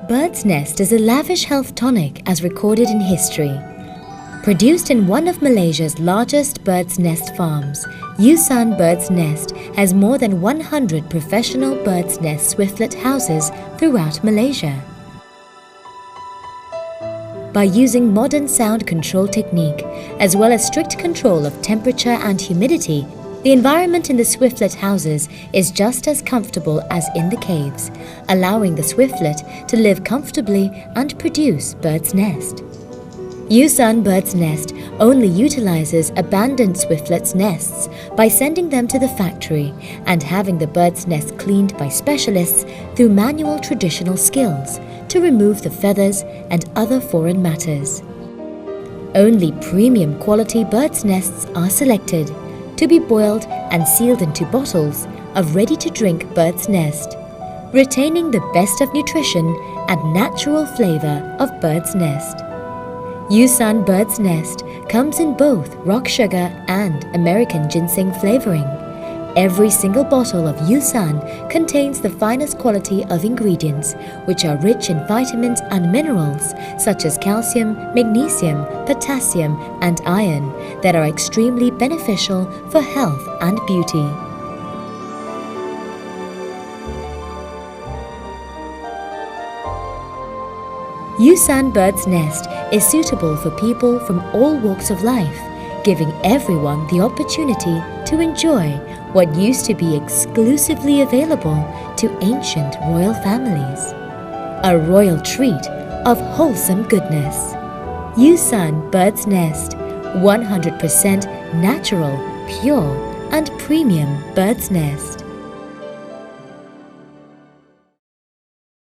Bird's Nest is a lavish health tonic as recorded in history. Produced in one of Malaysia's largest bird's nest farms, Shan Bird's Nest has more than 100 professional bird's nest swiftlet houses throughout Malaysia. By using modern sound control technique, as well as strict control of temperature and humidity, the environment in the swiftlet houses is just as comfortable as in the caves, allowing the swiftlet to live comfortably and produce bird's nest. Shan Bird's Nest only utilizes abandoned swiftlets' nests by sending them to the factory and having the bird's nest cleaned by specialists through manual traditional skills to remove the feathers and other foreign matters. Only premium quality bird's nests are selected to be boiled and sealed into bottles of ready-to-drink bird's nest, retaining the best of nutrition and natural flavor of bird's nest. Shan Bird's Nest comes in both rock sugar and American ginseng flavoring. Every single bottle of Shan contains the finest quality of ingredients, which are rich in vitamins and minerals such as calcium, magnesium, potassium, and iron that are extremely beneficial for health and beauty. Shan Bird's Nest is suitable for people from all walks of life, giving everyone the opportunity to enjoy what used to be exclusively available to ancient royal families. A royal treat of wholesome goodness. Shan Bird's Nest, 100% natural, pure, and premium bird's nest.